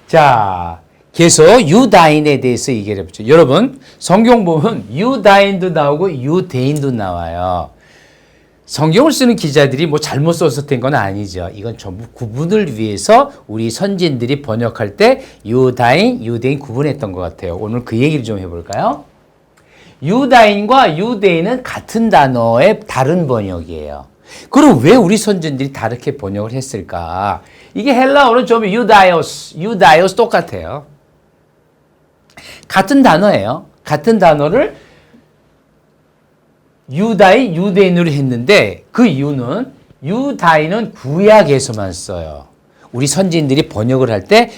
자, 계속 유다인에 대해서 얘기를 해보죠. 여러분, 성경 보면 유다인도 나오고 유대인도 나와요. 성경을 쓰는 기자들이 뭐 잘못 써서 된 건 아니죠. 이건 전부 구분을 위해서 우리 선진들이 번역할 때 유다인, 유대인 구분했던 것 같아요. 오늘 그 얘기를 좀 해볼까요? 유다인과 유대인은 같은 단어의 다른 번역이에요. 그럼 왜 우리 선진들이 다르게 번역을 했을까? 이게 헬라어는 좀 유다이오스 똑같아요. 같은 단어예요. 같은 단어를 유다인, 유대인으로 했는데 그 이유는 유다인은 구약에서만 써요. 우리 선지인들이 번역을 할 때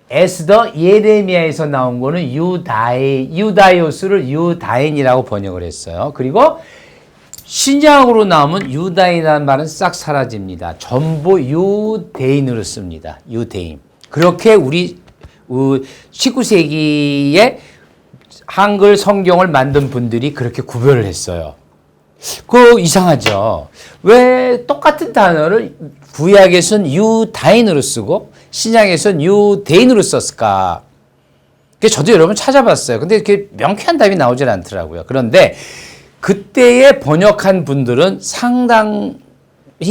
에스더 예레미야에서 나온 거는 유다이오스를 유다인이라고 번역을 했어요. 그리고 신약으로 나오면 유다인이라는 말은 싹 사라집니다. 전부 유대인으로 씁니다. 유대인. 그렇게 우리 19세기에 한글 성경을 만든 분들이 그렇게 구별을 했어요. 그거 이상하죠. 왜 똑같은 단어를 구약에서는 유다인으로 쓰고 신약에서는 유대인으로 썼을까? 저도 여러분 찾아봤어요. 근데 이렇게 명쾌한 답이 나오질 않더라고요. 그런데 그때에 번역한 분들은 상당히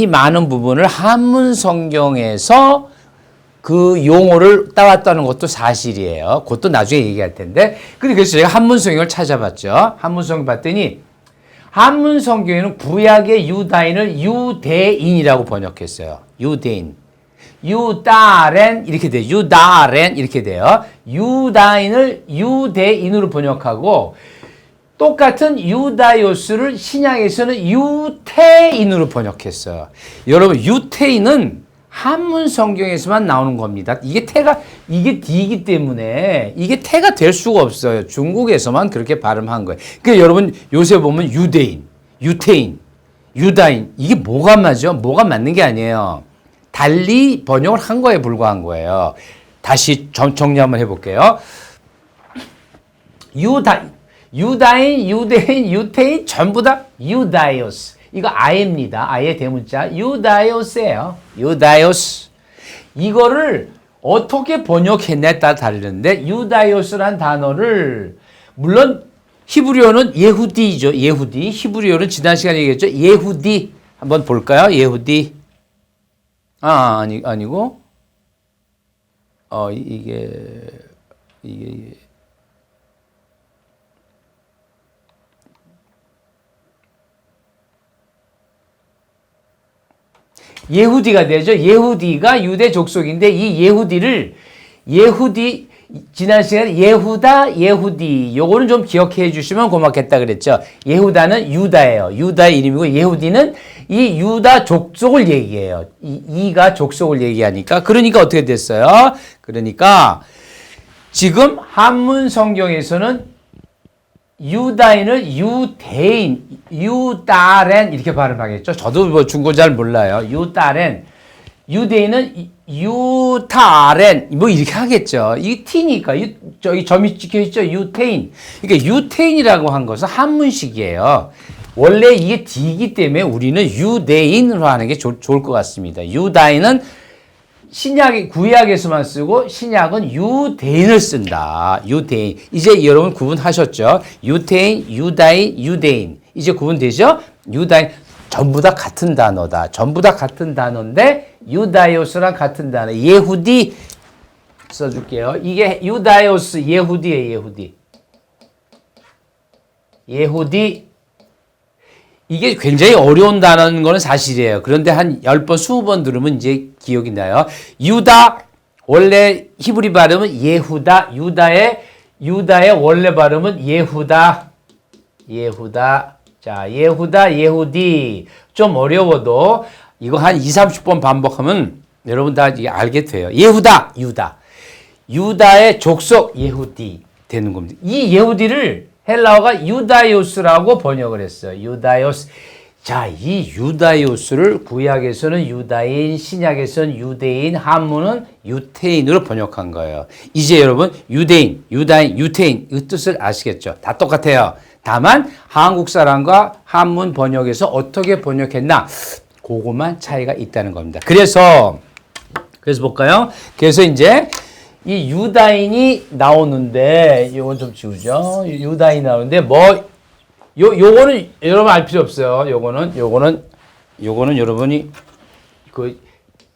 많은 부분을 한문 성경에서 그 용어를 따왔다는 것도 사실이에요. 그것도 나중에 얘기할 텐데. 그래서 제가 한문 성경을 찾아봤죠. 한문 성경 봤더니 한문 성경에는 구약의 유다인을 유대인이라고 번역했어요. 유대인. 유다렌 이렇게 돼요. 유다렌 이렇게 돼요. 유다인을 유대인으로 번역하고 똑같은 유다이오스를 신약에서는 유태인으로 번역했어요. 여러분 유태인은 한문 성경에서만 나오는 겁니다. 이게 D이기 때문에 이게 태가 될 수가 없어요. 중국에서만 그렇게 발음한 거예요. 그러니까 여러분 요새 보면 유대인, 유태인, 유다인 이게 뭐가 맞죠? 뭐가 맞는 게 아니에요. 달리 번역을 한 거에 불과한 거예요. 다시 정리 한번 해볼게요. 유다인, 유대인, 유태인 전부 다 유다이오스. 이거 아예입니다. 아예 대문자. 유다이오스예요. 유다이오스. 이거를 어떻게 번역했냐에 따라 다르는데 유다이오스란 단어를 물론 히브리어는 예후디죠. 예후디. 히브리어는 지난 시간에 얘기했죠. 예후디. 한번 볼까요? 예후디. 아니고 이게 예후디가 되죠. 예후디가 유대 족속인데 이 예후디 지난 시간에 예후다, 예후디 요거는 좀 기억해 주시면 고맙겠다 그랬죠. 예후다는 유다예요. 유다의 이름이고 예후디는 이 유다 족속을 얘기해요. 이가 족속을 얘기하니까 그러니까 어떻게 됐어요? 그러니까 지금 한문 성경에서는 유다인을 유대인, 유다렌 이렇게 발음하겠죠. 저도 뭐 중국어 잘 몰라요. 유다렌. 유대인은 유타렌 뭐 이렇게 하겠죠. 이 T니까 저기 점이 찍혀 있죠. 유태인. 그러니까 유태인이라고 한 것은 한문식이에요. 원래 이게 D이기 때문에 우리는 유대인으로 하는 게 좋을 것 같습니다. 유다인은 구약에서만 쓰고 신약은 유대인을 쓴다. 유대인. 이제 여러분 구분하셨죠? 유태인, 유다인, 유대인. 이제 구분되죠? 유다인. 전부 다 같은 단어다. 전부 다 같은 단어인데 유다이오스랑 같은 단어. 예후디 써줄게요. 이게 유다이오스 예후디예요. 예후디. 예후디. 이게 굉장히 어려운 단어인 거는 사실이에요. 그런데 한 10번, 20번 들으면 이제 기억이 나요. 유다, 원래 히브리 발음은 예후다. 유다의 원래 발음은 예후다. 예후다. 자, 예후다, 예후디. 좀 어려워도 이거 한 20, 30번 반복하면 여러분 다 이게 알게 돼요. 예후다, 유다. 유다의 족속 예후디 되는 겁니다. 이 예후디를 헬라어가 유다이오스라고 번역을 했어요. 유다이오스. 자, 이 유다이오스를 구약에서는 유다인, 신약에서는 유대인, 한문은 유태인으로 번역한 거예요. 이제 여러분 유대인, 유다인, 유태인 이 뜻을 아시겠죠? 다 똑같아요. 다만 한국 사람과 한문 번역에서 어떻게 번역했나 그것만 차이가 있다는 겁니다. 그래서 볼까요? 그래서 이제 이 유다인이 나오는데 이건 좀 지우죠. 유다인이 나오는데 요거는 여러분 알 필요 없어요. 요거는 여러분이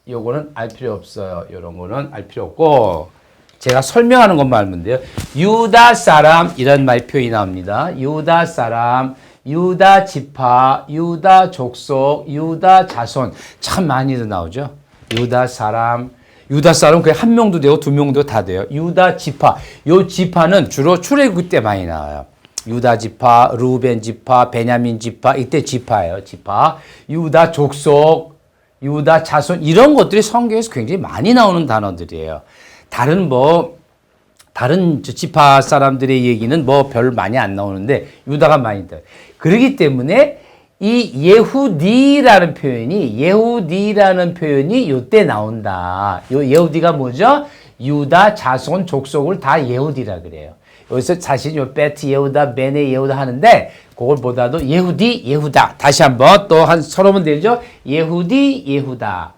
요거는 알 필요 없어요. 요런 거는 알 필요 없고 제가 설명하는 것만 알면 돼요. 유다 사람 이런 말 표현이 나옵니다. 유다 사람, 유다 지파, 유다 족속, 유다 자손 참 많이들 나오죠. 유다 사람 그게 한 명도 되고 두 명도 다 돼요. 유다 지파, 요 지파는 주로 출애굽 때 많이 나와요. 유다 지파, 루벤 지파, 베냐민 지파 이때 지파예요. 지파, 유다 족속, 유다 자손 이런 것들이 성경에서 굉장히 많이 나오는 단어들이에요. 다른 지파 사람들의 얘기는 별 많이 안 나오는데 유다가 많이 나와요. 그렇기 때문에 이 예후디라는 표현이 요때 나온다. 요 예후디가 뭐죠? 유다 자손 족속을 다 예후디라 그래요. 여기서 사실 요 베트 예후다, 베네 예후다 하는데 그걸보다도 예후디, 예후다. 다시 한번 또 한 서너 번 되죠? 예후디, 예후다.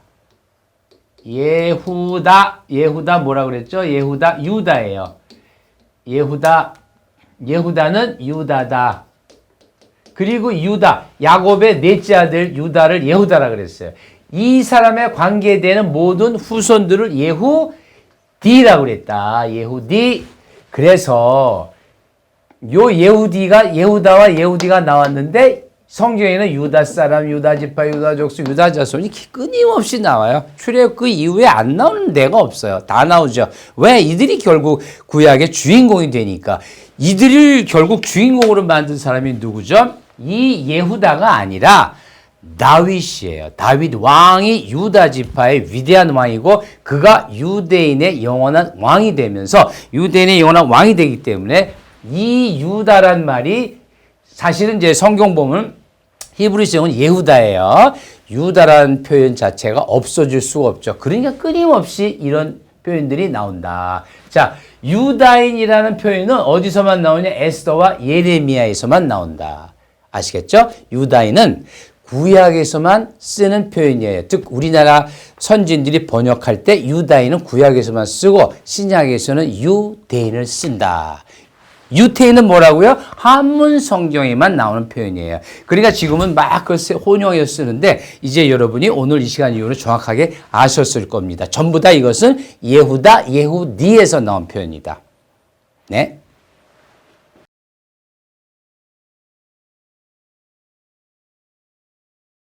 예후다 뭐라 그랬죠? 예후다 유다예요. 예후다는 유다다. 그리고 유다 야곱의 넷째 아들 유다를 예후다라 그랬어요. 이 사람에 관계되는 모든 후손들을 예후디라고 그랬다. 예후디. 그래서 요 예후다와 예후디가 나왔는데 성경에는 유다 사람, 유다 지파, 유다 족속, 유다 자손이 끊임없이 나와요. 출애굽 그 이후에 안 나오는 데가 없어요. 다 나오죠. 왜? 이들이 결국 구약의 주인공이 되니까. 이들을 결국 주인공으로 만든 사람이 누구죠? 이 예후다가 아니라 다윗이에요. 다윗 왕이 유다 지파의 위대한 왕이고 그가 유대인의 영원한 왕이 되면서 유대인의 영원한 왕이 되기 때문에 이 유다란 말이 사실은 이제 성경 보면 히브리서 영은 예후다예요. 유다라는 표현 자체가 없어질 수가 없죠. 그러니까 끊임없이 이런 표현들이 나온다. 자, 유다인이라는 표현은 어디서만 나오냐? 에스더와 예레미야에서만 나온다. 아시겠죠? 유다인은 구약에서만 쓰는 표현이에요. 즉 우리나라 선진들이 번역할 때 유다인은 구약에서만 쓰고 신약에서는 유대인을 쓴다. 유태인은 뭐라고요? 한문 성경에만 나오는 표현이에요. 그러니까 지금은 막 혼용해서 쓰는데 이제 여러분이 오늘 이 시간 이후로 정확하게 아셨을 겁니다. 전부 다 이것은 예후다, 예후디에서 나온 표현이다. 네.